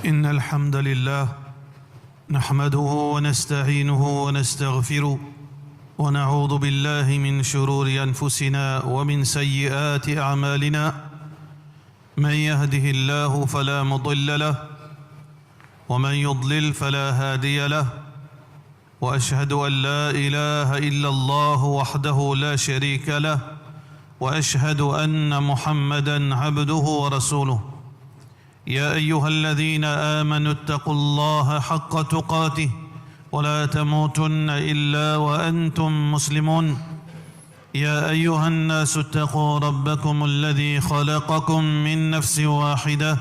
إن الحمد لله نحمده ونستعينه ونستغفره ونعوذ بالله من شرور أنفسنا ومن سيئات أعمالنا من يهده الله فلا مضل له ومن يضلل فلا هادي له وأشهد أن لا إله إلا الله وحده لا شريك له وأشهد أن محمدًا عبده ورسوله يا أيها الذين آمنوا اتقوا الله حق تقاته ولا تموتن إلا وأنتم مسلمون يا أيها الناس اتقوا ربكم الذي خلقكم من نفس واحدة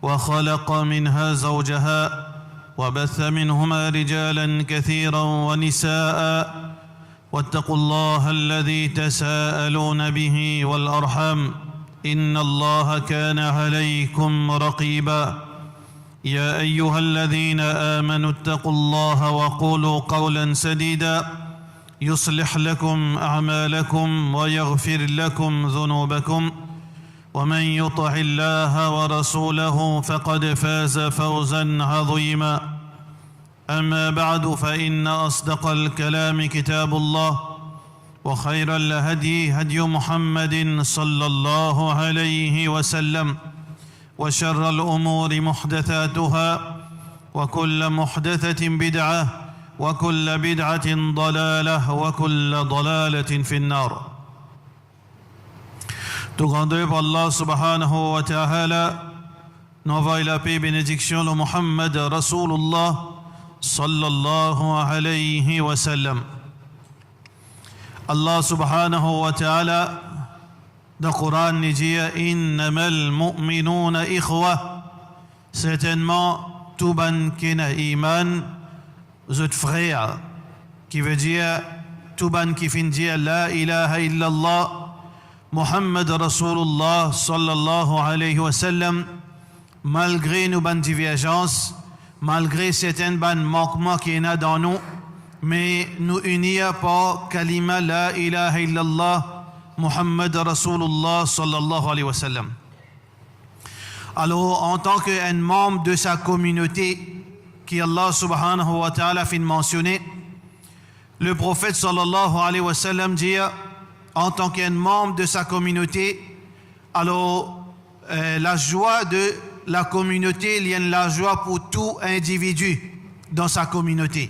وخلق منها زوجها وبث منهما رجالا كثيرا ونساء واتقوا الله الذي تساءلون به والأرحام إن الله كان عليكم رقيبا يا أيها الذين آمنوا اتقوا الله وقولوا قولا سديدا يصلح لكم أعمالكم ويغفر لكم ذنوبكم ومن يطع الله ورسوله فقد فاز فوزا عظيما أما بعد فإن أصدق الكلام كتاب الله وخير الهدي هدي محمد صلى الله عليه وسلم وشر الأمور محدثاتها وكل محدثة بدعة وكل بدعة ضلالة وكل ضلالة في النار. Tout grandeur pour Allah subhanahu wa ta'ala, n'envoie la paix et bénédiction de Muhammad Rasulullah sallallahu alayhi wa sallam. Allah subhanahu wa ta'ala dans le Coran nous dit innamal mu'minuna ikhwa, certainement tout ban qui n'a iman vous êtes frères, qui veut dire tout ban qui finit dire la ilaha illallah Muhammad Rasulullah sallallahu alayhi wa sallam, malgré nos ban divergences, malgré certains ban manquements qu'il y en a dans nous, mais nous unir par kalima la ilaha illallah Muhammad Rasulullah sallallahu alayhi wa sallam. Alors, en tant qu'un membre de sa communauté, qui Allah subhanahu wa ta'ala fait mentionner, le prophète sallallahu alayhi wa sallam dit, en tant qu'un membre de sa communauté, alors la joie de la communauté, il y a la joie pour tout individu dans sa communauté.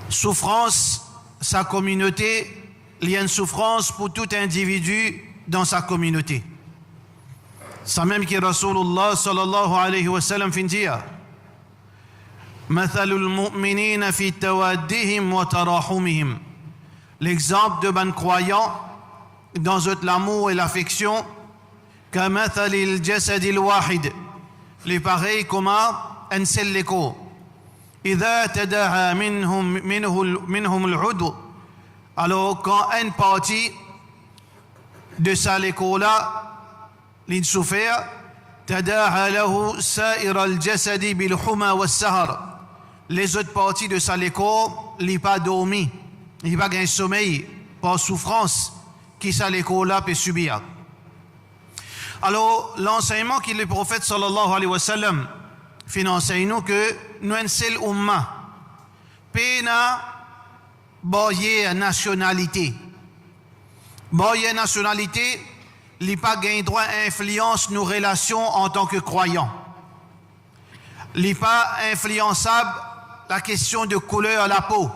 Souffrance, sa communauté, il y a une souffrance pour tout individu dans sa communauté. Ça même que Rasulullah sallallahu alayhi wa sallam fin dire Mathalul mu'minina fi tawaddihim wa tarahumihim. L'exemple de ban croyants dans l'amour et l'affection, kamathalil jasadil wahid, les pareils comme un seul corps. إذا تداعى منهم العضو, alors quand une partie de ça l'école-là l'insouffert تداعى له سائر الجسد بالحمى والسهر, les autres parties de ça l'école n'ont pas dormi, n'ont pas gagné sommeil par souffrance qui ça l'école-là peut subir. Alors l'enseignement que le prophète sallallahu alayhi wa sallam fait enseigner que nous sommes seul umma, pena boye nationalité. Boye nationalité, il pas gain droit à influence nos relations en tant que croyants. Il pas influençable la question de couleur la peau.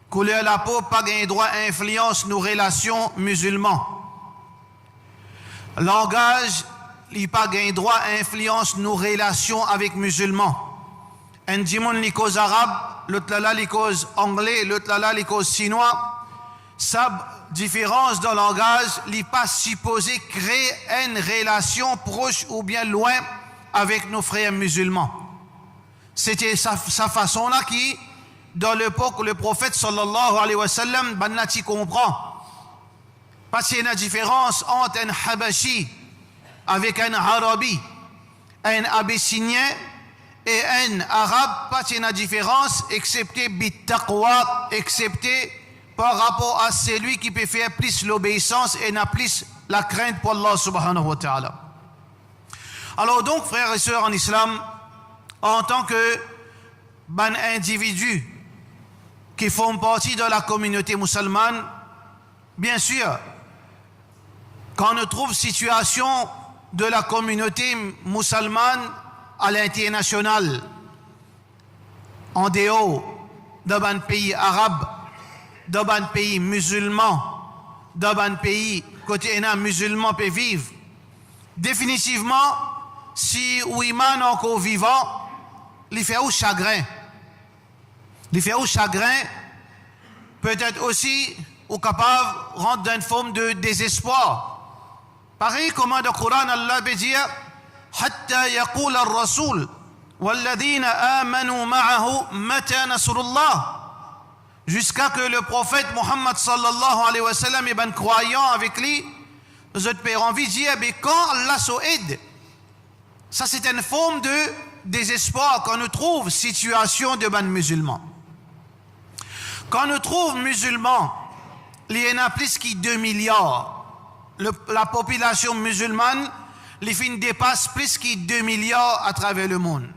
Couleur la peau pas gain droit à influence nos relations musulmans. Langage, il pas gain droit à influence nos relations avec musulmans. Un dimon li cause arabe, l'autre là li cause anglais, l'autre là li cause chinois. Sa différence dans le langage n'est pas supposé créer une relation proche ou bien loin avec nos frères musulmans. C'était sa façon là qui, dans l'époque où le prophète sallallahu alayhi wa sallam, banati comprend. Parce qu'il y a une différence entre un Habashi avec un Arabi, un Abyssinien et un Arabe, pas une différence, excepté bittaqwa, excepté par rapport à celui qui peut faire plus l'obéissance et n'a plus la crainte pour Allah subhanahu wa ta'ala. Alors donc, frères et sœurs en islam, en tant que ban individus qui font partie de la communauté musulmane, bien sûr, quand on trouve situation de la communauté musulmane à l'international, en dehors d'un pays arabe, d'un pays musulman, d'un pays côté musulman peut vivre, définitivement, si Ouiman encore vivant, il fait au chagrin. Il fait au chagrin, peut-être aussi ou capable de rendre dans une forme de désespoir. Pareil comme dans le Coran, Allah veut dire حتى يقول الرسول والذين آمنوا معه متى نصر الله, jusqu'à que le prophète Muhammad sallallahu alayhi wa sallam et ben croyant avec lui, nous autres pères envie de dire, mais quand Allah s'aide, ça c'est une forme de désespoir quand nous trouve situation de ban musulmans. Quand nous trouve musulmans, il y en a plus que 2 milliards. La population musulmane, les fins dépasse plus que 2 milliards à travers le monde.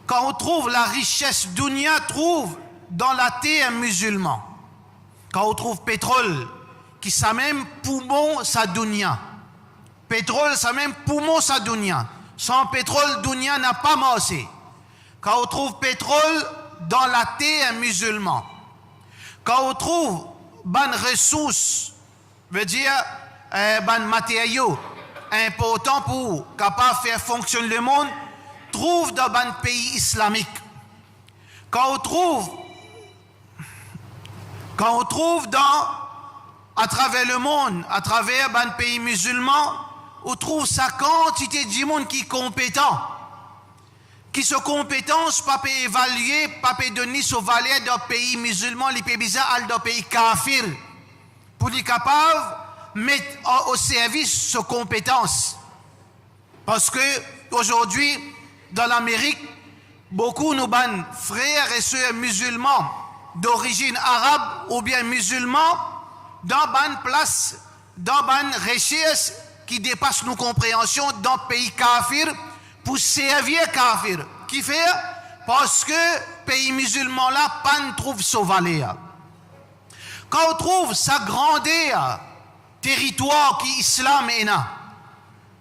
Quand on trouve la richesse dunya, trouve dans la terre musulmane. Quand on trouve pétrole, qui ça même poumon sa dunya. Pétrole, ça même poumon sa dunya. Sans pétrole, dunya n'a pas marché. Quand on trouve pétrole dans la terre musulmane. Quand on trouve ban ressources, veut dire ban matériaux importants pour capable faire fonctionner le monde, trouve dans ban pays islamique. Quand on trouve à travers le monde, à travers ban pays musulmans, on trouve sa quantité de monde qui est compétent, qui se compétence pas peut évaluer, pas peut donner sa valeur d'un pays musulman, les pays bizarres d'un pays kafir, pour être capable de mettre au service sa compétence. Parce que aujourd'hui, dans l'Amérique, beaucoup de nos frères et sœurs musulmans d'origine arabe ou bien musulmans, dans une place, dans une richesse qui dépasse nos compréhensions dans le pays kafir, pour servir kafir. Qui fait? Parce que pays musulman là, pas ne trouve sa valeur. Quand on trouve sa grandeur, territoire qui islam est là,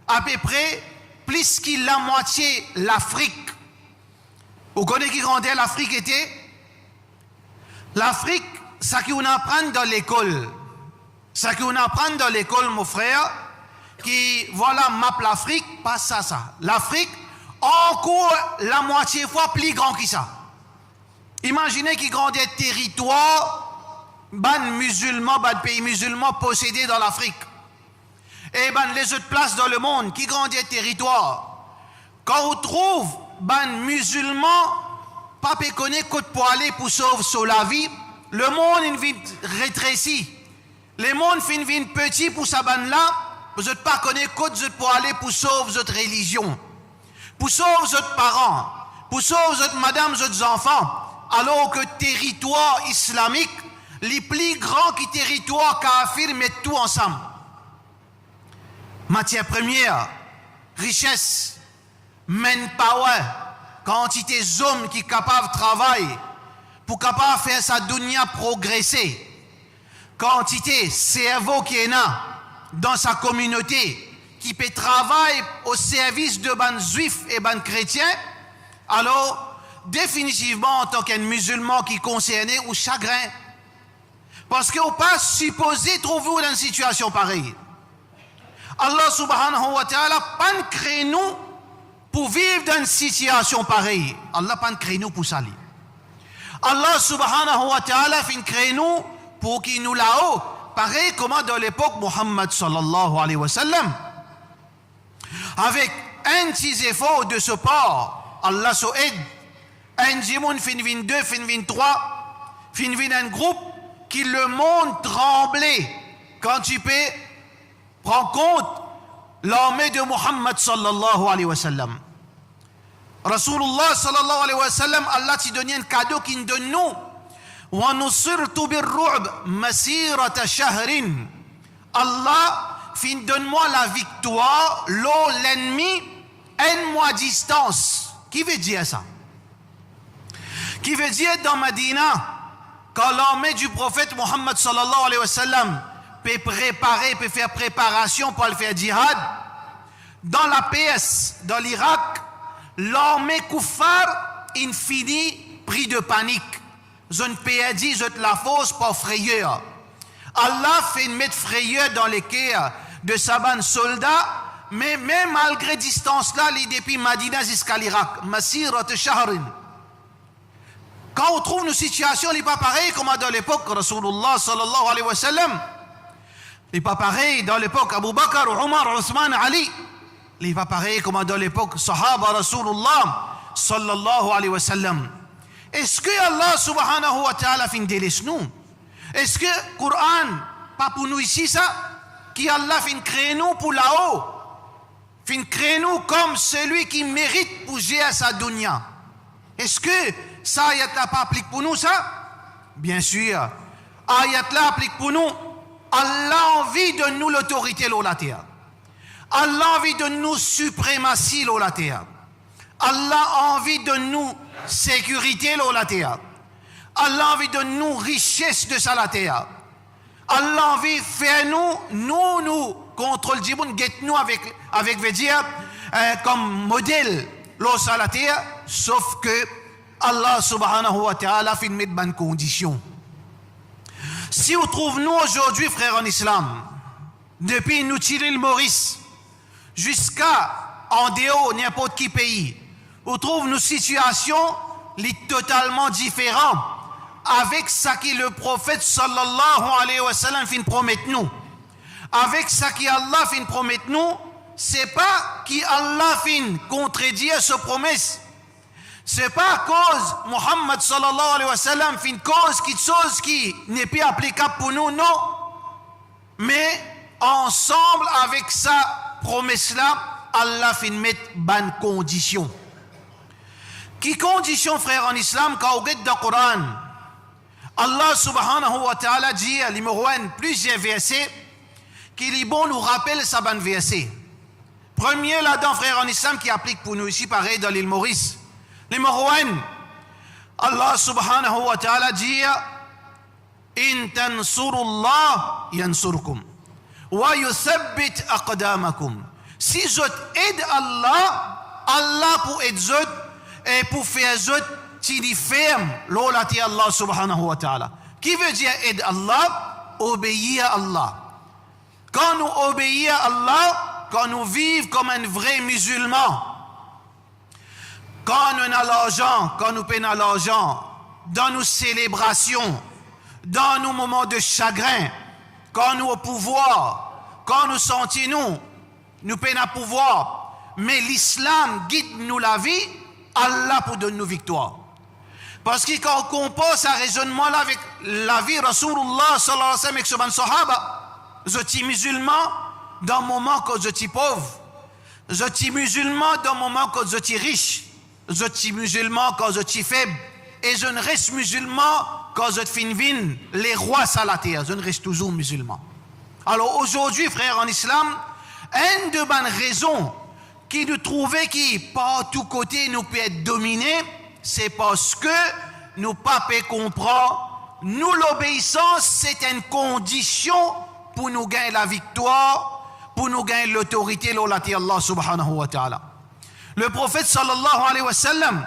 à peu près plus qu'il la moitié l'Afrique. Vous connaissez qui grandeur l'Afrique était? L'Afrique, ça qu'on apprend dans l'école. Ça qu'on apprend dans l'école, mon frère, qui, voilà, map l'Afrique, pas ça. L'Afrique, encore la moitié fois plus grand que ça. Imaginez qu'il grandit territoire, ban musulmans, ban pays musulmans possédés dans l'Afrique. Et ban les autres places dans le monde, qui grandit territoire. Quand on trouve ban musulmans, pas connaît côte pour aller pour sauver sur la vie, le monde il vit rétréci. Le monde fin petit pour sa ban là. Vous n'êtes pas connaître côte pour aller pour sauver votre religion, pour sauver votre parents, pour sauver votre madame, votre enfants, alors que territoire islamique, les plus grands qui territoire kafir mettent tout ensemble. Matière première, richesse, manpower, quantité d'hommes qui sont capables de travailler, pour capable faire sa dunya progresser, quantité cerveau qui est là, dans sa communauté, qui peut travailler au service de ban juifs et ban chrétiens, alors définitivement en tant qu'un musulman qui est concerné ou chagrin. Parce qu'on n'est pas supposé trouver dans une situation pareille. Allah subhanahu wa ta'ala pas créé nous pour vivre dans une situation pareille. Allah pas créé nous pour ça. Allah subhanahu wa ta'ala fin créé nous pour qu'il nous là-haut. Pareil comme dans l'époque Muhammad sallallahu alayhi wa sallam. Avec un petit effort de ce part, Allah so aide. Un djimoun fin 22, fin 23, fin 20 un groupe qui le monde tremblait quand tu peux prendre compte l'armée de Muhammad sallallahu alayhi wa sallam. Rasulullah sallallahu alayhi wa sallam, Allah t'a donné un cadeau qu'il nous donne nous. وَنُصِرْتُ بِالرُّعْبِ مَسِيرَةَ شَهْرٍ. Allah, fin donne-moi la victoire, l'ennemi, un mois distance. Qui veut dire ça? Qui veut dire dans Medina, quand l'armée du prophète Muhammad sallallahu alayhi wa sallam peut préparer, peut faire préparation pour aller faire djihad, dans la PS, dans l'Irak, l'armée kuffar, il finit pris de panique. Zone perdu, zone la force par frayeur. Allah fait mettre frayeur dans les cœurs de saban soldats, mais même malgré distance là, les depuis Medina jusqu'à l'Irak, Masirat Shahrin. Quand on trouve une situation, n'est pas pareil comme dans l'époque Rasulullah sallallahu alayhi wa sallam. n'est pas pareil dans l'époque Abu Bakr, Omar, Othman, Ali. n'est pas pareil comme dans l'époque Sahaba Rasulullah sallallahu alayhi wa sallam. Est-ce que Allah subhanahu wa ta'ala fin délaisse nous? Est-ce que le Coran, pas pour nous ici ça, qui Allah fin crée nous pour là-haut, fin crée nous comme celui qui mérite pour gérer sa dunya? Est-ce que ça ayat là pas applique pour nous ça? Bien sûr. Ayat là applique pour nous. Allah a envie de nous l'autorité dans la terre. Allah a envie de nous suprématie dans la terre. Allah a envie de nous sécurité dans la terre. Allah a envie de nous richesse de sa la terre. Allah a envie de faire nous contre le djiboun, nous avec veut dire, comme modèle dans la terre, sauf que Allah subhanahu wa ta'ala fait mettre bonnes conditions. Si on trouve nous aujourd'hui, frères en islam, depuis nous tirer le Maurice jusqu'à en dehors n'importe qui pays, on trouve nos situations totalement différentes avec ce que le prophète sallallahu alayhi wa sallam fin promet nous. Avec ce que Allah fin promet nous, c'est pas qu'Allah fin contredire ce promesse. C'est pas à cause Muhammad sallallahu alayhi wa sallam fin cause quelque chose qui n'est plus applicable pour nous, non. Mais ensemble avec sa promesse-là, Allah fin mettre bonnes conditions. Qui condition, frère en islam, quand on regarde dans le Coran, Allah subhanahu wa ta'ala dit à numéro 1 plusieurs versets qui bon nous rappelle sa bonne verset. Premier là-dedans, frère en islam, qui applique pour nous ici, pareil dans l'île Maurice. Numéro 1, Allah subhanahu wa ta'ala dit In tansurullah yansurkum wa yuthabbit aqdamakum. Si vous aidez Allah, Allah pour aider vous et pour faire vous qui ferme l'olati Allah subhanahu wa ta'ala. Qui veut dire aider Allah? Obéir à Allah. Quand nous obéissons à Allah, quand nous vivons comme un vrai musulman, quand nous avons l'argent, quand nous payons l'argent, dans nos célébrations, dans nos moments de chagrin, quand nous au pouvoir, quand nous sentons nous payons le pouvoir, mais l'islam guide nous la vie, Allah pour donner nos victoires. Parce que quand on compare ce raisonnement-là avec la vie Rasulullah sallallahu alayhi wa sallam avec ce sahaba, je suis musulman dans le moment que je suis pauvre, je suis musulman dans le moment que je suis riche, je suis musulman quand je suis faible, et je ne reste musulman quand je suis vin, les rois sur la terre, je ne reste toujours musulman. Alors aujourd'hui, frères en islam, une de bonnes raisons qui nous trouvait qui par tous côtés nous peut être dominé, c'est parce que nous pas comprendre, nous l'obéissance c'est une condition pour nous gagner la victoire, pour nous gagner l'autorité de Allah subhanahu wa ta'ala. Le prophète sallallahu alayhi wa sallam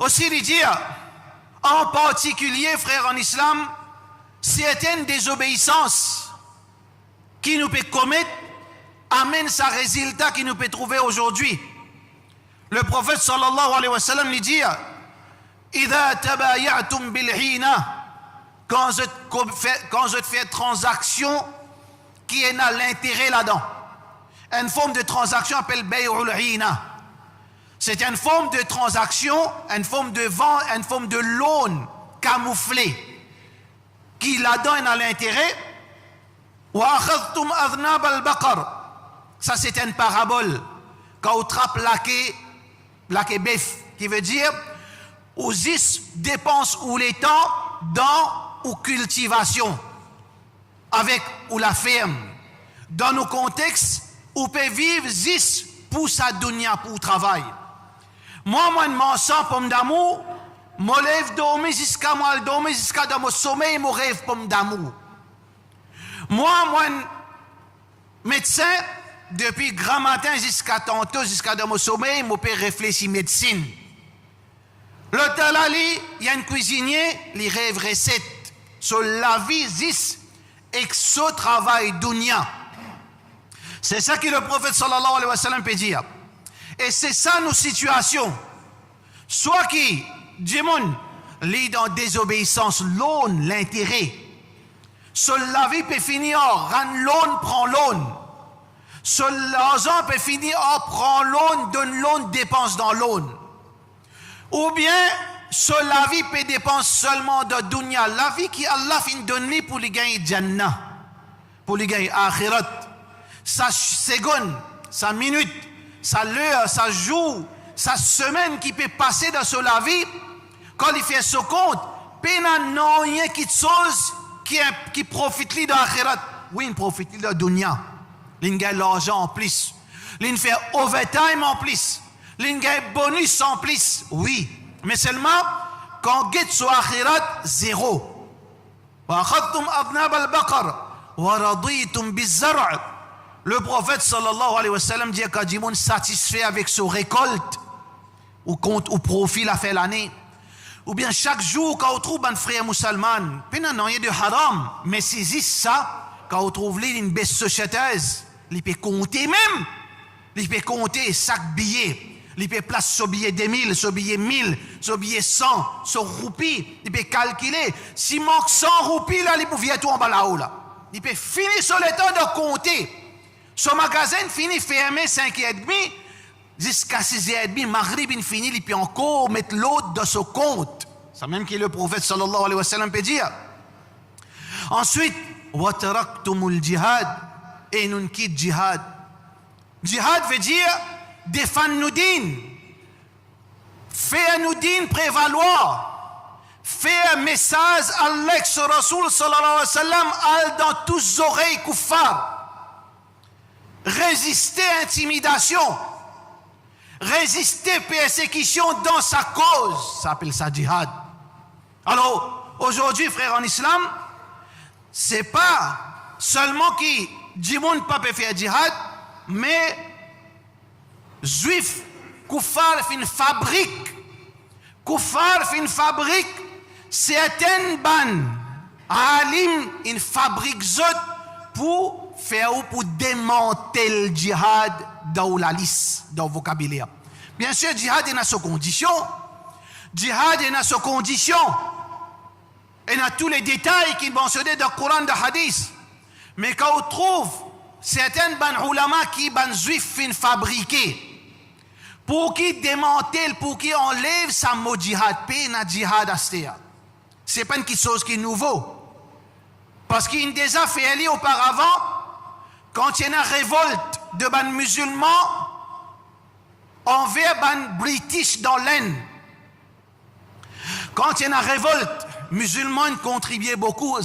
aussi il dit en particulier, frères en islam, certaines désobéissances qui nous peut commettre amène sa résultat qui nous peut trouver aujourd'hui. Le prophète sallallahu alayhi wa sallam lui dit Idha tabayatum bilhina, quand je fais transaction qui est à l'intérêt là-dedans. Une forme de transaction appelle bay'ul hina. C'est une forme de transaction, une forme de vente, une forme de loan camouflé qui là-dedans est à l'intérêt. Wa akhadhtum adhnab al-baqar. Ça c'est une parabole. Quand on trappe laqué bœuf, qui veut dire aux dépenses ou les temps dans ou cultivation avec ou la ferme. Dans nos contextes, on peut vivre pousse à dunya pour travail. Moi, m'en sens pomme d'amour, me lève dormir jusqu'à moi, dormir jusqu'à dans mon sommeil, me rêve pomme d'amour. Moi, médecin, depuis grand matin jusqu'à tantôt, jusqu'à dans mon sommeil, je peux réfléchir médecine. Le talali, il y a un cuisinier, il rêve recette. Sur la vie, zis, et ce travail dunya. C'est ça que le prophète sallallahu alayhi wa sallam peut dire. Et c'est ça nos situations. Soit qui, Djimoun, lit dans désobéissance, l'aune, l'intérêt. Sur la vie peut finir, rend l'aune, prend l'aune. Sur l'argent peut finir, prend l'aune, donne l'aune, dépense dans l'aune. Ou bien, sur la vie peut dépenser seulement de dunya. La vie qui Allah fin donner pour les gagner Jannah, pour les gagner Akhirat. Sa seconde, sa minute, sa l'heure, sa jour, sa semaine qui peut passer dans sur la vie, quand il fait ce compte, pena non rien qui chose qui profite de l'Akhirat. Oui, il profite de dunya. Il gagne l'argent en plus. Il fait overtime en plus. Il gagne bonus en plus. Oui. Mais seulement, quand on sur Akhirat, zéro. Le prophète sallallahu alayhi wa sallam dit que Jimoun satisfait avec sa récolte, ou compte ou profit la fait l'année. Ou bien chaque jour, quand on trouve un frère musulman, il n'y a rien de haram, mais c'est ça, quand on trouve une baisse sociétaise, il peut compter même, il peut compter chaque billet. Il peut placer ce billet 2000, ce billet 1000, ce billet 100, ce roupie. Il peut calculer. S'il manque 100 roupies, là, il peut virer tout en bas là-haut. Là. Il peut finir sur le temps de compter. Ce magasin finit fermé 5h30 jusqu'à 6h30. Maghrib, il finit, il peut encore mettre l'autre dans ce compte. C'est même que le prophète sallallahu alayhi wa sallam peut dire. Ensuite, وَتَرَكْتُمُ الْجِهَادِ et nous quitte jihad. Jihad veut dire défendre-nous din, faire nous din prévaloir, faire un message à l'ex-Rasoul sallallahu alayhi wa sallam dans tous les oreilles kuffar, résister à intimidation, résister persécution dans sa cause, ça s'appelle ça jihad. Alors, aujourd'hui, frères en islam, c'est pas seulement qui dit monde pas peut faire jihad, mais Juif, Koufar fin fabrique. Koufar fin fabrique. Certaines ban. Alim une fabrique zot pour faire ou pour démanteler le djihad dans la liste, dans le vocabulaire. Bien sûr, djihad est dans ses conditions. Djihad est dans ses conditions. Et dans tous les détails qui sont mentionnés dans le Coran et dans le Hadith. Mais quand on trouve certaines ban ulama qui ban juifs fin fabriqués, pour qui démantèle, pour qui enlève sa mot djihad, paix na djihad astéa. C'est pas une chose qui est nouveau. Parce qu'il y a déjà fait auparavant, quand il y a une révolte de ban musulmans envers ban british dans l'Inde. Quand il y a une révolte, musulmans contribuaient beaucoup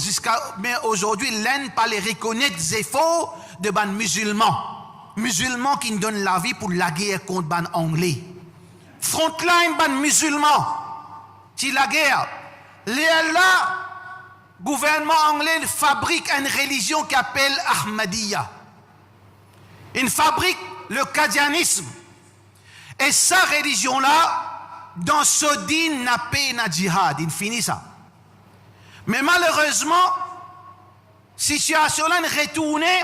mais aujourd'hui l'Inde pas les reconnaître des efforts de ban musulmans. Musulmans qui nous donnent la vie pour la guerre contre ban anglais. Frontline ban musulmans. Si la guerre, là, gouvernement anglais fabrique une religion qui appelle Ahmadiyya. Il fabrique le qadianisme. Et sa religion-là, dans ce din, n'a pas na djihad. Il finit ça. Mais malheureusement, situation-là est retournée,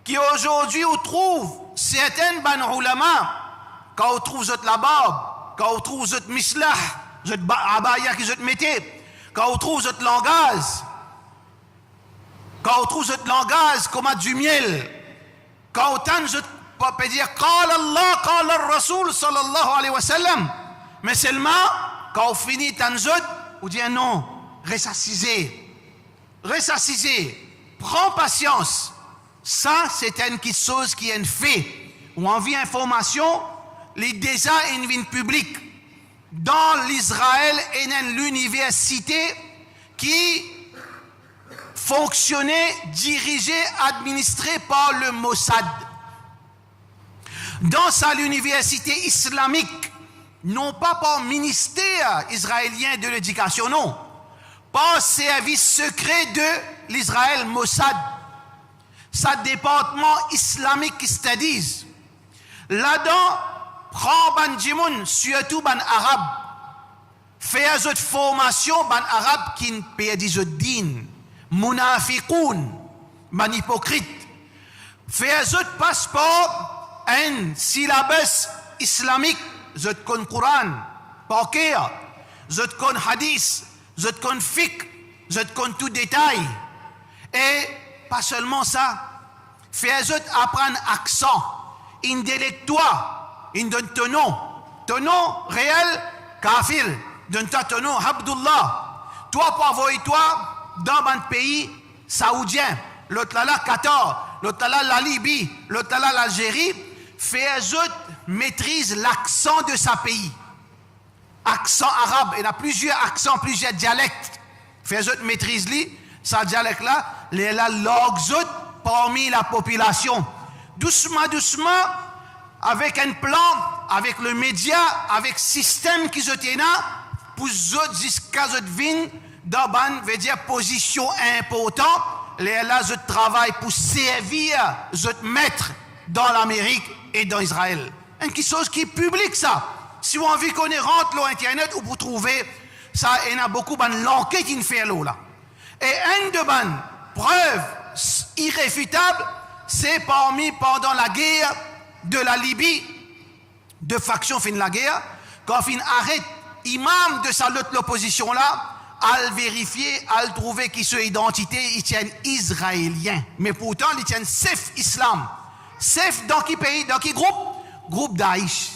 qui aujourd'hui on trouve certaines ban ulama, quand on trouve zot la barbe, quand on trouve zot mislah, zot abaya qui zot mettez, quand on trouve zot langage, quand on trouve zot langage comme du miel, quand on tente zot peut dire qala Allah, qala Rasoul sallallahu alayhi wa sallam, mais seulement quand on finit tant zot, on dit non, ressassisez, prends patience. Ça, c'est une chose qui est une fait. Ou envie information, les déjà une vie publique. Dans l'Israël, il y a l'université qui fonctionnait, dirigée, administrée par le Mossad. dans l'université islamique, non pas par ministère israélien de l'éducation, non, par service secret de l'Israël Mossad, sa département Islamic Studies. Là-dedans, prend ban djimoun, surtout ban arabe, fait une formation ban arabe qui ne perdit le din, munafiqoun, ban hypocrite, fait un passeport, un syllabus islamique, zot kon Quran, Parker, zot kon hadith, zot kon fiqh, zot kon tout détail. Et pas seulement ça, fait zot apprendre accent, intellectuel, in donne ton nom réel, kafir, donne ton nom Abdullah. Toi pour envoyer toi dans un pays saoudien, l'autre là Qatar, l'autre là la Libye, l'autre là l'Algérie, fait zot maîtrise l'accent de sa pays. Accent arabe, il y a plusieurs accents, plusieurs dialectes. Fait zot maîtrise li, sa dialecte là, les la langue zot parmi la population. Doucement, doucement, avec un plan, avec le média, avec le système qui zot est là, pour zot jusqu'à zot vin dans ban, veut dire position importante, les là zot travail pour servir zot maître dans l'Amérique et dans Israël. Une chose qui est publique, ça. Si vous avez envie qu'on rentre sur Internet, vous pouvez trouver ça, il y a beaucoup de l'enquête qui fait là. Et une de bonnes preuves irréfutables, c'est pendant la guerre de la Libye, de faction fin de la guerre, quand fin arrête, imam de sa lutte l'opposition là, à vérifier, à trouver qui sont identité, ils tiennent israélien. Mais pourtant, ils tiennent Saif Islam. Saif dans qui pays, dans qui groupe? Groupe Daesh.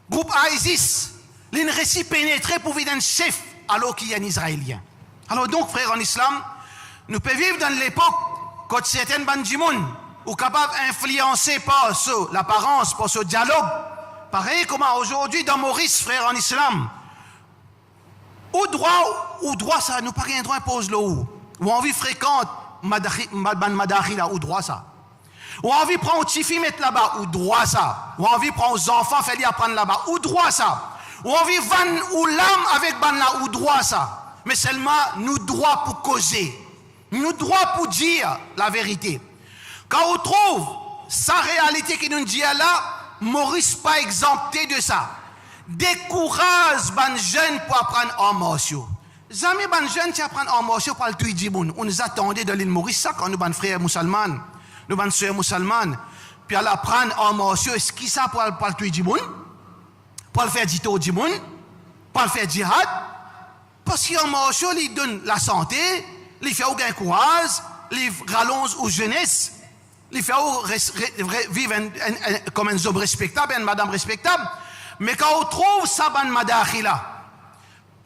Groupe ISIS. Ils ne réussi pénétrer pour vivre un chef alors qu'il y a un Israélien. Alors donc, frères en islam, nous pouvons vivre dans l'époque quand certaines bandjimoun sont capables d'influencer par l'apparence, par ce dialogue. Pareil comme aujourd'hui dans Maurice, frères en islam. Ou droit ça, nous pas rien droit impose l'eau. Ou envie fréquente, madari là, ou droit ça. Ou envie prendre petit fille mettre là-bas, ou droit ça. Ou envie prendre aux enfants, faire apprendre là-bas, ou droit ça. Ou envie van ou l'âme avec ban là, ou droit ça. Mais seulement nous droit pour causer. Nous droit pour dire la vérité. Quand on trouve sa réalité qui nous dit là, Maurice pas exempté de ça. Décourage ban jeune pour apprendre en martiaux. Jamais ban jeune qui apprend en martiaux par le tuidjiboun. On nous attendait de l'île Maurice ça quand nous ban frères musulmans, nous ban sœurs musulmanes, puis à l'apprendre en martiaux, est-ce qui ça pour le tuidjiboun? Pour le faire dito au djiboun? Pour le faire djihad? Parce qu'en martiaux, il donne la santé, il fait aucun courage, il rallonge aux jeunesse, il fait vivre comme un homme respectable, une madame respectable. Mais quand on trouve ça, ban madakhila,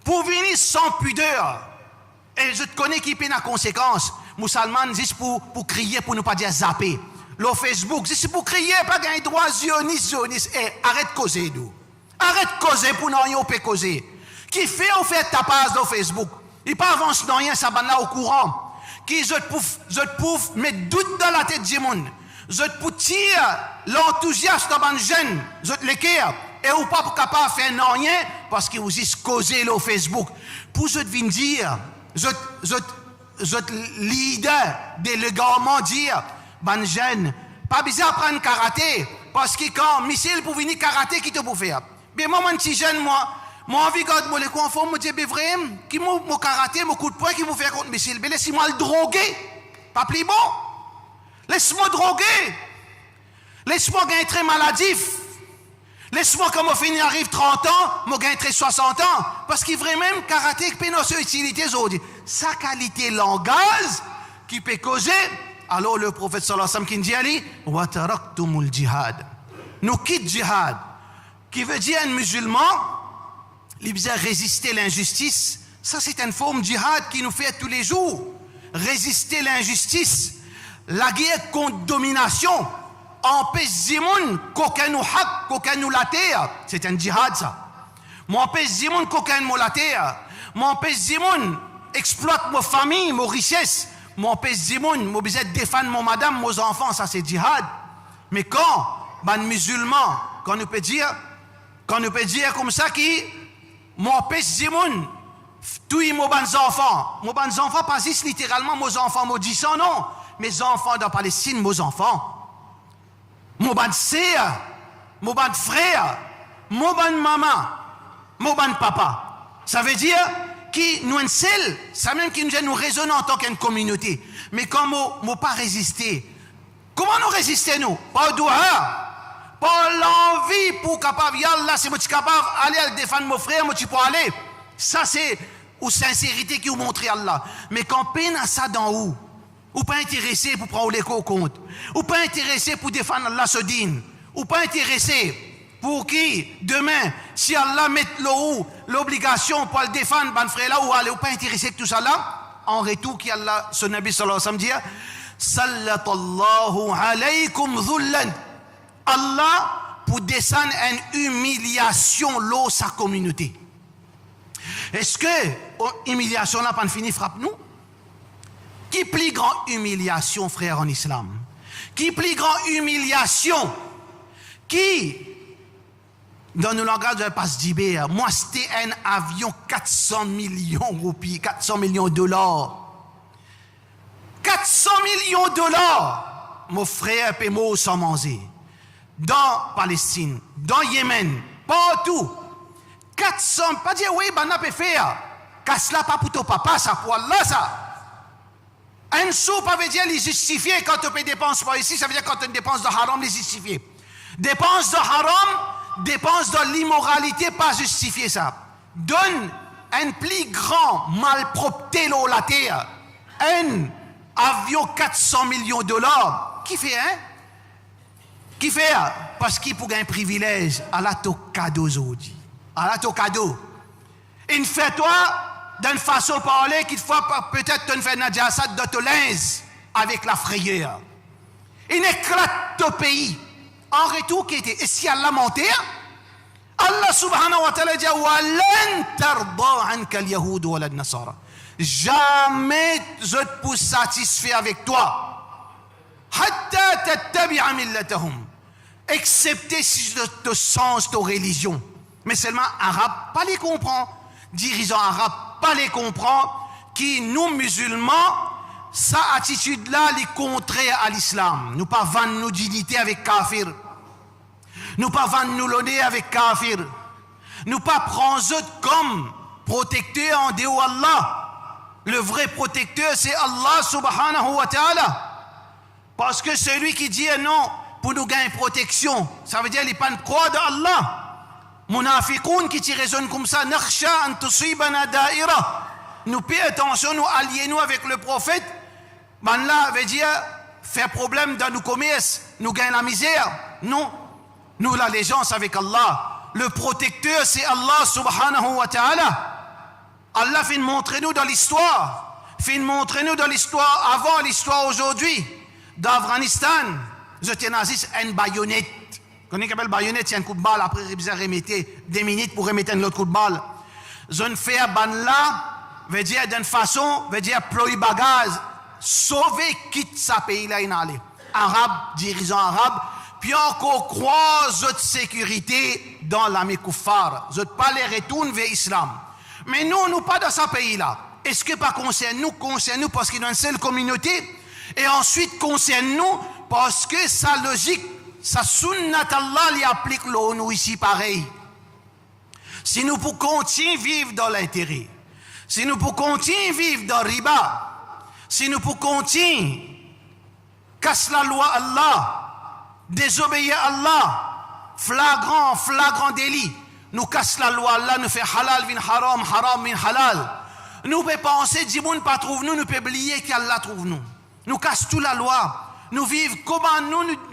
pour venir sans pudeur, et je te connais qui paie la conséquence, musulman, juste pour crier, pour ne pas dire zapper. Le Facebook, juste pour crier, pas gagner droit, zioniste. Arrête de causer, nous. Arrête de causer pour nous, on peut causer. Qui fait ou fait tapage dans Facebook? Il pas avance dans rien, ça ban là au courant. Qui je pouf, met doute dans la tête du monde. Je pour tire l'enthousiasme dans ban jeune, je l'équerre. Et ou pas capable de faire non rien parce que vous êtes causé au Facebook. Pour je viens dire, je leader déléguement dire, ban jeune, pas besoin d'apprendre karaté parce que quand missile pour venir karaté qui te pour faire. Mais moi, mon petit jeune, moi envie quand moi les confort, moi dis ben vrai, qui mon karaté, mon coup de poing qui vous fait contre missile, mais laissez-moi le droguer, pas plus bon. Laisse-moi droguer, laisse-moi gagner très maladif. Laisse-moi quand mon fini arrive 30 ans, moi gagne 60 ans. Parce qu'il vrai même karaté qui peut notre utilité aujourd'hui. Sa qualité langage qui peut causer. Alors le prophète sallallahu alayhi wa sallam qui dit ali wa taraktumul jihad. Nous quitte jihad. Qui veut dire un musulman, il besoin résister à l'injustice. Ça c'est une forme de jihad qui nous fait tous les jours. Résister à l'injustice. La guerre contre domination. Empêche Zimoun, qu'aucun nous hak, qu'aucun nous la terre. C'est un djihad, ça. M'empêche Zimoun, qu'aucun nous la terre. M'empêche Zimoun, exploite ma famille, ma richesse. M'empêche Zimoun, moi besoin de défendre mon madame, mes enfants, ça c'est djihad. Mais quand ban musulman, quand nous peut dire comme ça qui m'empêche Zimoun, tous mes enfants pas juste littéralement mes enfants maudissants, non, mes enfants dans Palestine, mes enfants, mes sœurs, mes frères, mes maman, mes papa. Ça veut dire qui nous un seul, ça même qui nous raisonne en tant qu'une communauté. Mais quand nous pas résister, comment nous résister nous? Par doua, par l'envie pour capable là, c'est moi qui capable aller défendre mon frère, moi qui peux aller. Ça c'est ou sincérité qui vous montre Allah. Mais quand peine à ça d'en haut, ou pas intéressé pour prendre l'écho au compte, ou pas intéressé pour défendre Allah se dîne, ou pas intéressé pour qui demain, si Allah met l'obligation pour le défendre, ban frère là, ou aller, ou pas intéressé que tout ça là, en retour qui Allah, ce Nabi sallallahu alayhi wa sallam dit, Sallatallahu alaykum dhullan. Allah pour descendre une humiliation l'eau sa communauté. Est-ce que humiliation là pas fini frappe nous? Qui plus grand humiliation frère en islam? Qui plus grand humiliation? Qui dans le langage de passe d'Ibé, moi c'était un avion 400 millions de roupies, 400 millions de dollars. 400 millions de dollars, mon frère et moi sans manger. Dans Palestine, dans Yémen, partout. 400, pas dire oui, ben n'a pas fait. Casse là pas pour ton papa, ça pour Allah, ça. Un sou, ça veut dire les justifier quand tu dépenses pas ici, ça veut dire quand tu dépenses de haram, les justifier. Dépenses de haram, dépenses de l'immoralité, pas justifier ça. Donne un plus grand malpropreté l'eau la terre. Un avion 400 millions de dollars. Qui fait, hein? Qui fait? Parce qu'il pour un privilège. À la to cadeau aujourd'hui. À la to cadeau. Il fait toi d'une façon parler qu'il faut peut-être te faire Nadia Assad de te linge avec la frayeur. Il éclate ton pays. En retour qui était. Et si Allah montait, Allah subhanahu wa ta'ala dit wa lan tarda anka al-yahud wa al-nasara. Jamais je ne peux satisfaire avec toi. Hatta tattabi'a millatahum. Excepté si je te change ta religion. Mais seulement arabe, pas les comprend. Dirigeants arabes, pas les comprend. Qui nous musulmans, sa attitude-là, est contraire à l'islam. Nous pas vendre nos dignités avec kafir. Nous pas vendre nos l'honneur avec kafir. Nous pas prendre eux comme protecteur en dehors Allah. Le vrai protecteur, c'est Allah subhanahu wa ta'ala. Parce que celui qui dit non, pour nous gagner protection, ça veut dire qu'il n'est pas une croix d'Allah. Munafiqoun qui raisonnent comme ça, nakhsha an tusibana da'ira. Nous payons attention, nous allions nous avec le prophète. Ben là, veut dire, faire problème dans nos commerces, nous gagnons la misère. Non, nous l'allégeance avec Allah. Le protecteur, c'est Allah subhanahu wa ta'ala. Allah fait montrer nous dans l'histoire, fait montrer nous dans l'histoire avant l'histoire aujourd'hui. D'Afghanistan, je tiens à dire une baïonnette. Vous connaissez quelle baïonnette, c'est un coup de balle, après il remettre des minutes pour remettre un autre coup de balle. Je ne fais ban là, veut dire d'une façon, veut dire ployer bagage, sauver quitte sa pays là, il allait. Arabe, dirigeant arabe, puis encore croire votre sécurité dans l'armée kuffar. Je ne pas les retourner vers l'islam. Mais nous, nous pas dans ce pays-là. Est-ce que pas concerne nous parce qu'il y a une seule communauté, et ensuite concerne nous parce que sa logique, sa sunnat Allah lui applique nous ici pareil. Si nous pouvons continuer à vivre dans l'intérêt, si nous pouvons continuer à vivre dans le riba, si nous pouvons continuer à casser la loi Allah, désobéir à Allah, flagrant délit, nous casse la loi Allah, nous fait halal vin haram, haram vin halal. Nous pouvons penser, Djimoun pas trouve nous pouvons oublier qu'Allah trouve nous. Nous casse toute la loi. Nous vivons comment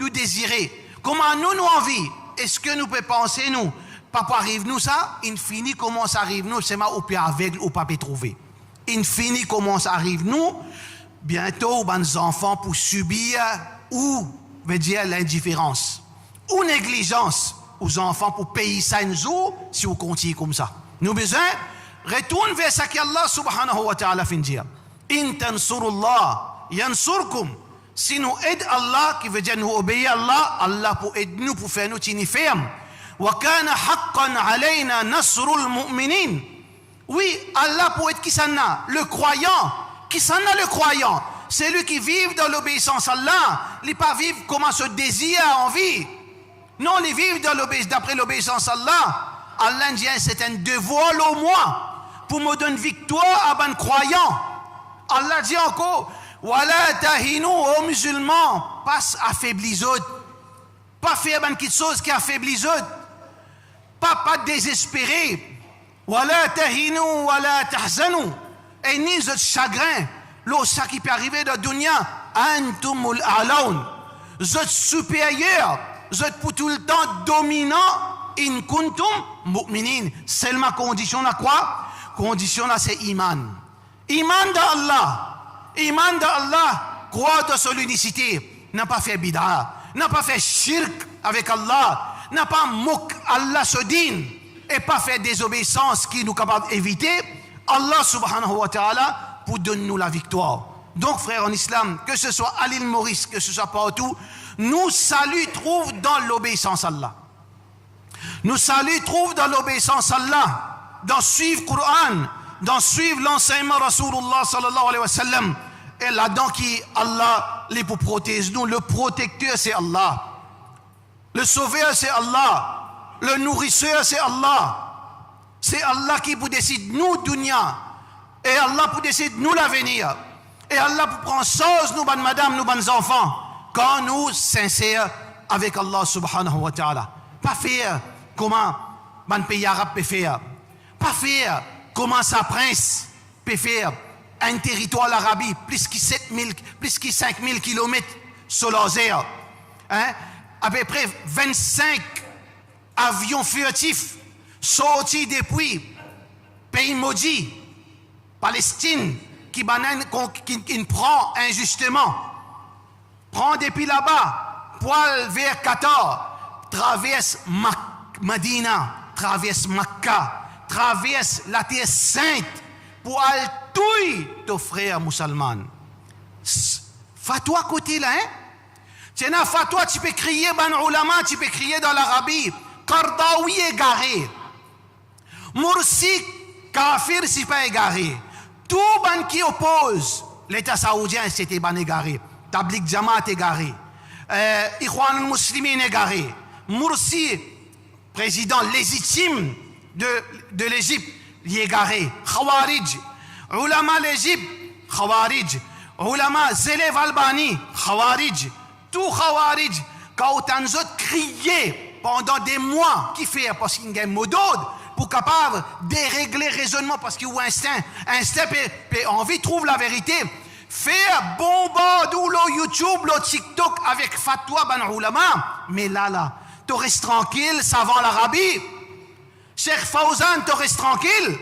nous désirer, comment nous envie. Est-ce que nous pouvons penser, nous, papa arrive nous ça, infini comment ça arrive nous, c'est ma ou pas aveugle ou pas trouver. Infini comment ça arrive nous, bientôt, les enfants pour subir ou, veut dire, l'indifférence, ou négligence aux enfants pour payer ça un jour si vous continuez comme ça. Nous besoin retourne vers ce qu'Allah subhanahu wa ta'ala fait dire. In tansurullah yansurkum. Si nous aidons Allah, qui veut dire nous obéir à Allah, Allah pour aider nous, pour faire nous tenir fermes. وَكَانَ حَقًّا عَلَيْنَا نَصْرُ الْمُؤْمِنِينَ. Oui, Allah pour être qui s'en a, le croyant. Qui s'en a le croyant? C'est lui qui vit dans l'obéissance à Allah. Il ne pas vivre comme ce désir, envie. Non, il vit d'après l'obéissance à Allah. Allah dit c'est un devoir au moins pour me donner victoire à un croyant. Allah dit encore Wala tahinu aux musulmans, pas affaiblis autres. Pas faire une petite chose qui affaiblit autres. Pas désespéré. Wala tahinu wala tahzanu. Et ni autres chagrin. L'eau, ça qui peut arriver dans la dunya. Antumul a'laun. Autres supérieurs. Autres pour tout le temps dominant. In kuntum mu'minin. Seulement condition à quoi? Condition à c'est iman. Iman d'Allah. Iman d'Allah. Croire dans son unicité. N'a pas fait bid'a. N'a pas fait shirk avec Allah. N'a pas moqué Allah se dîne. Et pas fait désobéissance qui nous capable d'éviter. Allah subhanahu wa ta'ala pour donner nous la victoire. Donc frères en islam, que ce soit à l'île Maurice, que ce soit partout, nous salut trouve dans l'obéissance à Allah. Nous salut trouve dans l'obéissance à Allah, dans suivre le Coran, dans suivre l'enseignement Rasulullah sallallahu alayhi wa sallam. Et là-dedans qui Allah les pour protéger nous, le protecteur c'est Allah. Le sauveur c'est Allah. Le nourrisseur c'est Allah. C'est Allah qui pour décider nous dunya. Et Allah pour décider nous l'avenir. Et Allah pour prendre soin nous, bonnes madame, nous, bonnes enfants. Quand nous sincères avec Allah subhanahu wa ta'ala. Pas faire comment un pays arabe peut faire. Pas faire comment sa prince peut faire. Un territoire l'Arabie, plus que 5000 km sur l'Azer. Hein? À peu près 25 avions furtifs sortis depuis pays maudit, Palestine, qui prend injustement, prend depuis là-bas, poil vers Qatar, traverse Medina, traverse Makkah, traverse la terre sainte pour aller tuer tes frères musulmans. Fatwa côté là, hein? Tiens, fatwa, tu peux crier, ban ulama, tu peux crier dans l'Arabie, Qardawi égaré. Morsi, kafir, c'est pas égaré. Tout ban qui oppose l'État saoudien, c'était ban égaré. Tabligh Jamaat égaré. Ikhwan al-Muslimin égaré. Morsi, président légitime de l'Égypte, il est égaré. Khawarij. Ulama l'Égypte, Khawarij. Ulama Zelev Albani, Khawarij. Tout Khawarij. Quand autant d'autres criaient pendant des mois, qui fait parce qu'il y a un mot d'ordre pour capable dérégler raisonnement parce qu'il y a un instinct envie trouve la vérité. Faire bombardou le YouTube, le TikTok avec fatwa ban ulama, mais là, tu restes tranquille, savant l'Arabie. Cheikh Fawzan, tu restes tranquille.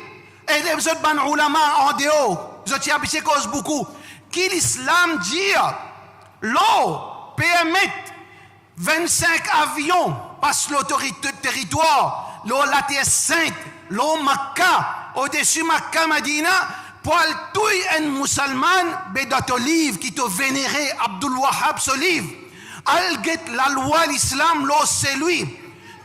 Et les autres ban ulama en dehors, vous avez habité cause beaucoup. Qui l'islam dit, l'eau permet 25 avions passent l'autorité territoire, l'eau la terre sainte, l'eau Makkah, au-dessus Makkah Medina, pour tout un musulman, bédat olive qui te vénéré Abdul Wahhab ce livre. Al-Get la loi l'islam, l'eau c'est lui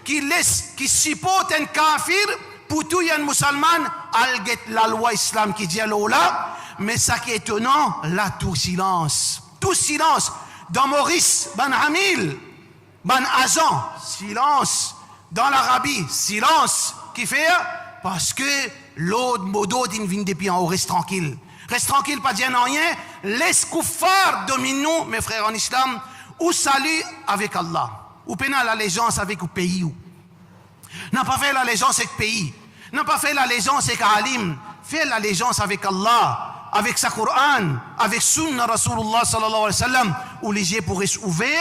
qui supporte un kafir pour tout un musulman. Al-Get la loi islam qui dit l'eau là, mais ça qui est étonnant, là tout silence. Tout silence. Dans Maurice, ban Hamil, ban Azan, silence. Dans l'Arabie, silence. Qui fait? Parce que l'autre mot d'autre, il vient depuis en haut, reste tranquille. Reste tranquille, pas dire rien. Laisse kuffar domine nous, mes frères en islam, ou salut avec Allah. Ou pénal l'allégeance avec le pays. N'a pas fait l'allégeance avec le pays. N'a pas fait l'allégeance avec Alim. Fais l'allégeance avec Allah, avec sa Coran, avec Sunna Rasulullah sallallahu alayhi wa sallam, où les yeux pourraient s'ouvrir,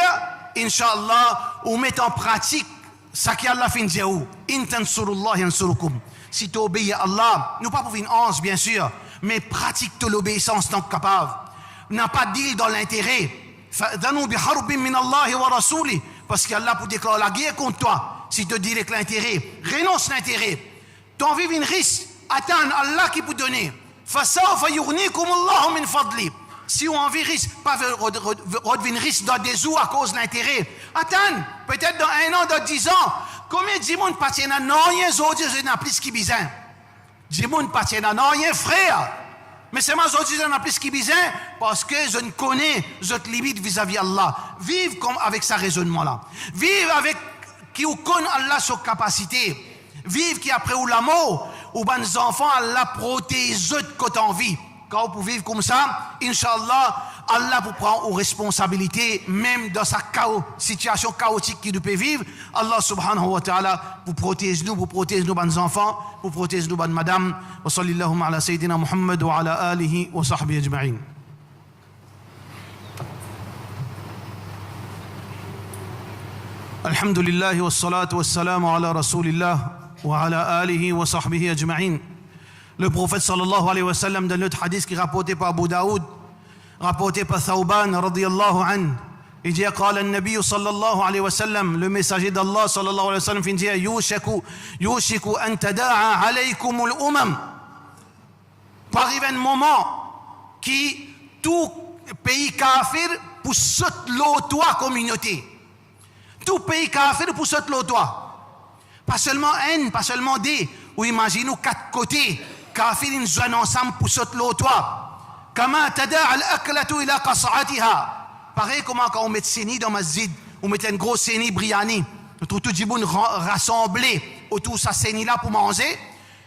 Inch'Allah, ou mettre en pratique ça qui Allah fin dire où. In tansurullah yansurukum. Si tu obéis à Allah, nous pas pour une ange bien sûr, mais pratique l'obéissance tant que capable. N'a pas de deal dans l'intérêt. Fa'danu bi harbin min Allah wa rasuli. Parce qu'Allah pour déclarer la guerre contre toi. Si tu dis que l'intérêt, renonce l'intérêt. Tu envies une risque, attends Allah qui peut donner. فَسَوْفَ يُغْنِيكُمُ اللَّهُ مِنْ فَضْلِهِ. Si on envie risque, pas redevenir risque dans des eaux à cause de l'intérêt. Attends, peut-être dans 1 an, dans 10 ans, combien de monde passe à non, rien aujourd'hui, je n'ai plus qui bizarre. Du monde passe à non, rien frère. Mais c'est moi aujourd'hui, je n'ai plus qui bizarre parce que je ne connais votre limite vis-à-vis Allah. Vive comme avec ce raisonnement-là. Vive avec qui ou connaît Allah sur capacité. Vive qui après ou l'amour, ou ben les enfants, Allah protège de côté en vie. Quand vous vivre comme ça, Inch'Allah, Allah vous prend aux responsabilités, même dans sa situation chaotique qu'il peut vivre. Allah subhanahu wa ta'ala vous protège nous, nos enfants, vous protège nous, madame. Wa sallallahu ala sayyidina Muhammad wa ala alihi wa sahbihi ajma'in. Alhamdulillah wa salatu wa salam ala rasulillah wa ala alihi wa sahbihi ajma'in. Le prophète sallallahu alayhi wa sallam, dans notre hadith qui est rapporté par Abu Daoud, rapporté par Thawban radiyallahu anhu, il dit قال النبي صلى الله عليه وسلم, le messager d'Allah sallallahu alayhi wa sallam fin dire يوشك أن تداعى عليكم الأمم. Par un moment qui tout pays kafir pour sauter l'autre communauté. Tout pays kafir pour sauter l'autre. Pas seulement un, pas seulement des, ou imaginez 4 côtés. Kafir ils joignent ensemble pour sauter l'autre. Kama tada'a al-aklatu ila qas'atiha. Pareil comme quand on met séni dans masjid, on met une grosse séni briani, tout le monde rassemblé autour de sa séni là pour manger.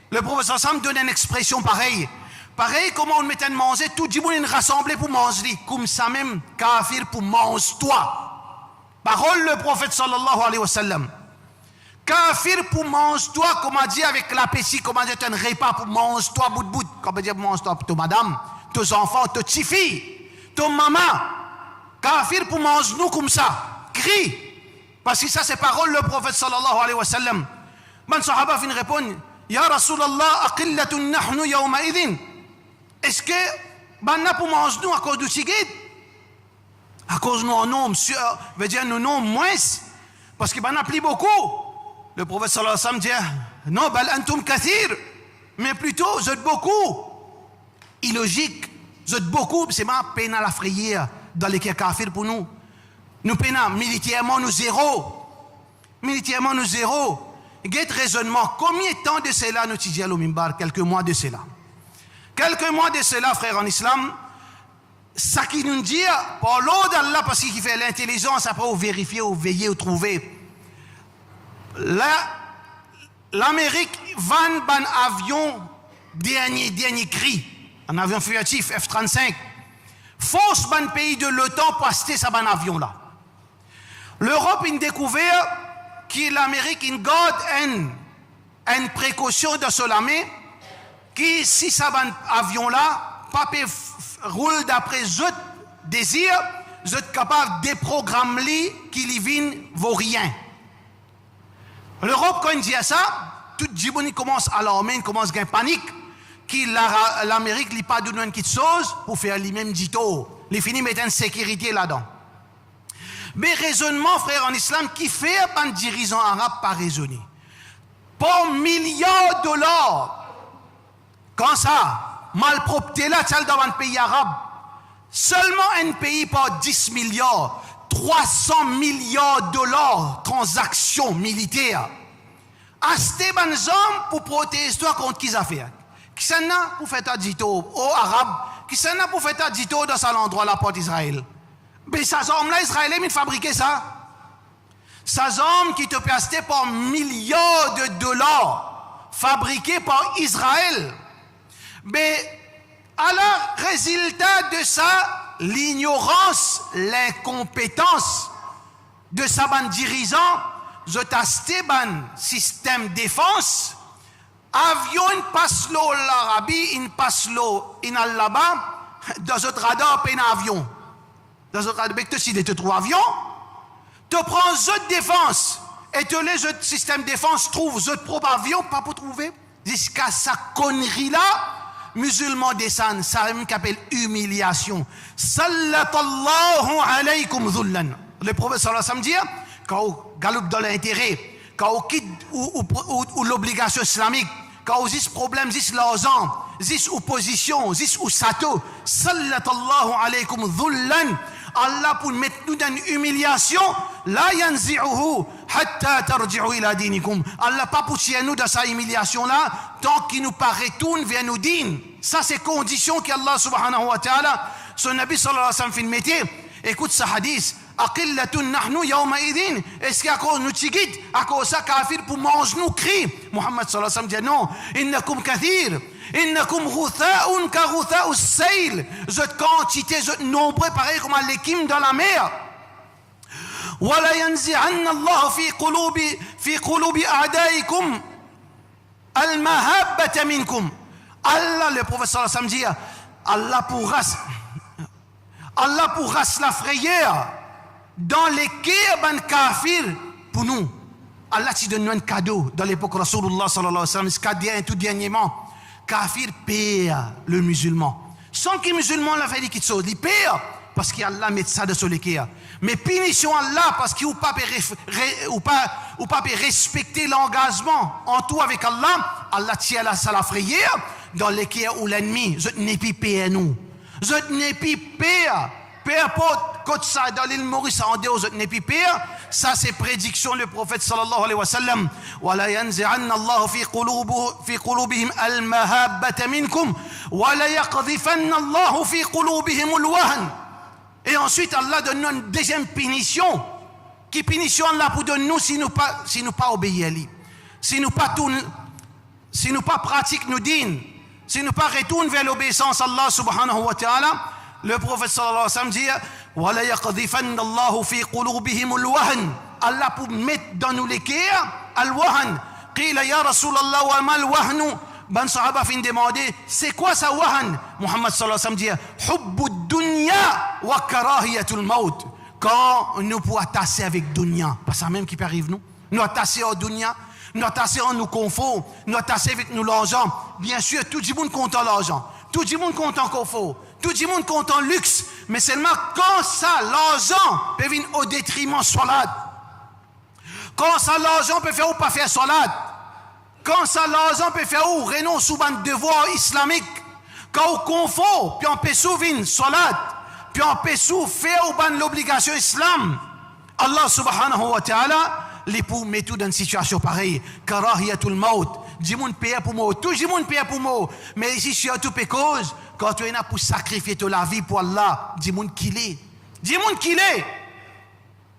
Le professeur Sam donne une expression pareille. Pareil comment on met un manger, tout le monde rassemblé pour manger. Comme ça même, kafir pour manger toi. Parole le prophète sallallahu alayhi wa sallam. Kafir pour mange-toi, comme on dit avec l'appétit, comme on dit un repas pour mange-toi bout de bout. Comme on dit mange-toi pour ta madame, tes enfants, tes petites filles, ton maman. Kafir pour mange-nous comme ça. Crie. Parce que ça c'est parole le prophète sallallahu alayhi wa sallam. Man sahaba fin répond, Ya Rasulallah, aqillatun nahnu yawma idhin. Est-ce que, banna pour mange-nous à cause du tigide? À cause de nos noms, monsieur, veut dire nos noms moins. Parce qu'il banna plus beaucoup. Le prophète sallallahu alayhi wa sallam dit non, bal antum kathir, mais plutôt vous êtes beaucoup. Illogique, vous êtes beaucoup, c'est ma peine à la frayère dans les kafir pour nous. Nous peinons militairement nous zéro. Militairement nous zéro. Guette raisonnement, combien de temps de cela nous tidions au mimbar? Quelques mois de cela. Quelques mois de cela, frères en islam, ça qui nous dit, par l'eau d'Allah, parce qu'il fait l'intelligence, après, vous vérifier, vous veiller, vous trouver. L'Amérique vend un avion dernier cri, un avion furtif F-35. Force ban pays de l'OTAN pour acheter ce avion là. L'Europe a découvert que l'Amérique garde une précaution de son armée qui si ce avion là pas roule d'après eux désir, vous êtes capable de déprogrammer qu'il y vienne vaut rien. L'Europe, quand il dit ça, tout le monde commence à l'armer, il commence à gagner panique, que l'Amérique n'a pas donné une petite chose pour faire lui-même dito. Il finit mettre une sécurité là-dedans. Mais raisonnement, frère, en islam, qui fait un dirigeant arabe pas raisonner? Pour milliards de dollars, quand ça, malpropreté là, dans un pays arabe, seulement un pays par 10 milliards, 300 milliards de dollars, transactions militaires. Acheter des hommes pour protéger toi contre qui ça fait? Qui s'en a pour faire ta dito aux Arabes? Qui s'en a pour faire ta dito dans cet endroit là pour Israël? Mais ces hommes-là, Israéliens, ils fabriquent ça. Ces hommes qui te peuvent acheter par milliards de dollars, fabriqués par Israël. Mais à la résultat de ça, l'ignorance, l'incompétence de sa bande dirigeant, je t'acheté ban système défense, avion passe l'eau l'Arabie, il passe l'eau in là-bas, dans notre radar, peine avion. Dans notre radar, si tu trouves avion, tu prends notre défense, et tu les autres système défense trouve notre propre avion, pas pour trouver, jusqu'à sa connerie-là, musulmans descendent, ça même qu'appelle humiliation. Sallatallahu alaykum dhullan. Le prophète sallallahu alayhi wa sallam dit, quand on galope dans l'intérêt, quand on quitte ou l'obligation islamique, quand on dit ce problème, dit l'argent, zis opposition, zis ou sato, sallatallahu alaykum dhullan, Allah pour mettre nous dans une humiliation, la yanzi'uhu hatta tarji'u ila dinikum. Allah pas pousser nous dans sa humiliation là tant qu'il nous pas retourne vers nos dînes. Ça c'est condition qu'Allah subhanahu wa ta'ala, son Nabi sallallahu alayhi wa sallam fait le métier. Écoute ce hadith. Aqillatun nahnu yawma idin. Est-ce qu'à cause nous tigit, à cause ça kafir pour manger nous crie. Muhammad sallallahu alayhi wa sallam dit non. Innakum kathir. Innakum ghutha'un ka ghutha'us sayl. Cette quantité, ce nombre pareil comme l'équime dans la mer. Wala yanzi'anna Allah fi qulubi a'daikum al-mahabbata minkum. Allah, le prophète sallallahu alayhi wa sallam dit Allah pourra se la frayeur dans les cœurs ban kafir pour nous. Allah te donne un cadeau dans l'époque Rasulullah sallallahu alayhi wa sallam. Ce cadeau tout dernièrement. Kafir père le musulman. Sans que le musulman l'a fait quelque chose, il père parce qu'Allah met ça sur les cœurs. Mais punition Allah parce qu'il ou pas respecter l'engagement en tout avec Allah. Allah tient ça la frayeur dans les cœurs où l'ennemi. Je n'ai plus père nous. Je n'ai plus père. Père porte côté ça dans l'île Maurice en dehors je n'ai plus père. Ça c'est prédiction le prophète sallallahu alayhi wa sallam. Wa la yanzi'anna Allah fi qulubihim al-mahabbata minkum wa la yaqdhifanna Allah fi qulubihim al-wahn. Et ensuite Allah donne une deuxième punition. Qui punition Allah pour donner nous si nous pas obéir à lui. Si nous pas pratiquons nos dînes. Si nous pas retournons vers l'obéissance à Allah subhanahu wa ta'ala, le prophète sallallahu alayhi wa sallam dit wa la yaqdhifanna Allah fi qulubihim al-wahn. Allah pour mettre dans nous les cœurs al-wahn. Qila ya Rasulallah wa ma al-wahn? Ben sahaba fin demander c'est quoi ça wahn? Muhammad sallallahu alayhi wa sallam dit hubbu dunya wa karahiyatul maut. Quand nous pouvons tasser avec dunya, pas ça même qui peut arriver nous. Nous tasser au dunya. Nous tasser en nous confort, nous tasser avec nous l'argent. Bien sûr, tout le monde compte l'argent, tout le monde compte en confort, tout le monde compte en luxe. Mais seulement quand ça, l'argent peut venir au détriment salade. Quand ça, l'argent peut faire ou pas faire salade. Quand ça, l'argent peut faire ou renoncer sous un devoir islamique. Quand au confort, puis on peut souvenir salade, puis on peut faire ou ban l'obligation islam. Allah subhanahu wa ta'ala l'époux met tout dans une situation pareille. Karahiyatul maut. Dis-moi paye pour moi. Tout le monde paye pour moi. Mais ici, surtout cause, quand tu es là pour sacrifier ta vie pour Allah, dis-moi qu'il est. Dis-moi qu'il est.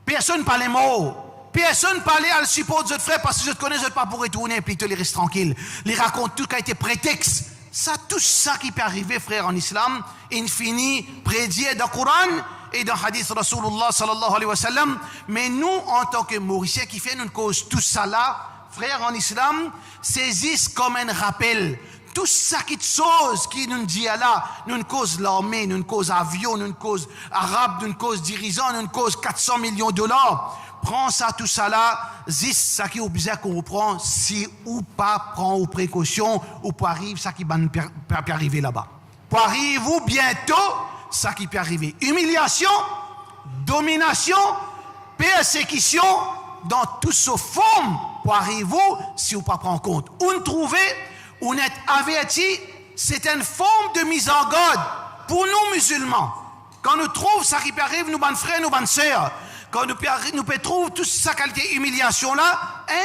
Personne ne parle les mots. Personne ne parle à le support de votre frère parce que je te connais, je ne pas pour retourner, puis il reste tranquille. Il raconte tout qui a été prétexte. Ça, tout ça qui peut arriver, frère, en islam, in fini, prédit dans le Coran et dans le hadith Rasulullah sallallahu alayhi wa sallam. Mais nous, en tant que Mauriciens qui fait une cause, tout ça là, frère, en islam, saisissent comme un rappel. Tout ça qui chose qui nous dit là, nous cause l'armée, nous cause avion, nous cause arabe, nous cause dirigeant, nous cause 400 millions de dollars. Prends ça, tout ça là, zis, ça qui est obligé qu'on reprend, si ou pas prend aux précautions, ou pour arriver, ça qui peut arriver là-bas. Pour arriver bientôt, ça qui peut arriver. Humiliation, domination, persécution, dans toutes ces formes, pour arriver, si vous pas prendre en compte. On trouver, on est averti, c'est une forme de mise en garde pour nous musulmans. Quand nous trouvons ça qui peut arriver, nous, bonnes frères, nous, bonnes sœurs, quand nous pouvons trouver toute sa qualité humiliation là,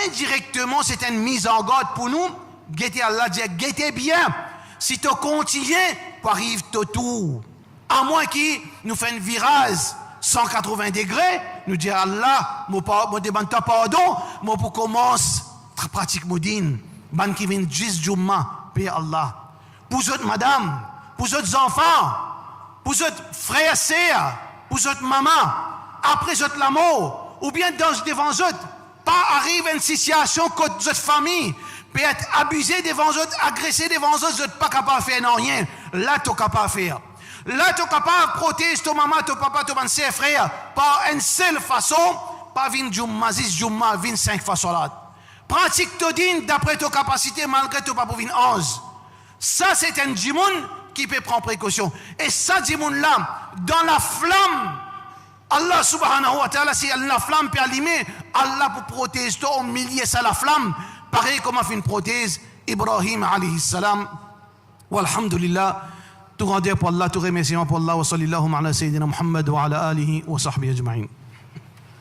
indirectement, c'est une mise en garde pour nous. Guettez Allah, dit, guettez bien. Si tu continues, pour arriver tout. À moins qu'il nous fait un virage 180 degrés, nous dit Allah, moi demande pardon, moi pour commencer, pratique modine, ban qui vient juste Jumma, paix Allah. Pour autres madame, pour autres enfants, pour autres frères et sœurs, pour autres mamans, après votre l'amour, ou bien devant eux, pas arrive une situation que votre famille peut être abusée devant eux, agressée devant eux, vous n'êtes pas capable de faire non, rien. Là, tu es capable de faire. Là, tu es capable de protéger ton maman, ton papa, ton frère, par une seule façon, pas 20 Jumma, 10 Jumma, 25 façons là. Pratique ton dîne d'après tes capacités, malgré ton papa 11. Ça, c'est un djimoun qui peut prendre précaution. Et ça, djimoun là, dans la flamme, Allah subhanahu wa ta'ala, si la flamme peut allumer, Allah pour protéger toi au milieu de la flamme, pareil comme a fait une prothèse Ibrahim alayhi salam. Walhamdulillah, tout grandeur pour Allah, tout remerciement pour Allah. Wa sallallahu ala sayyidina Muhammad wa ala alihi wa sahbihi ajma'in.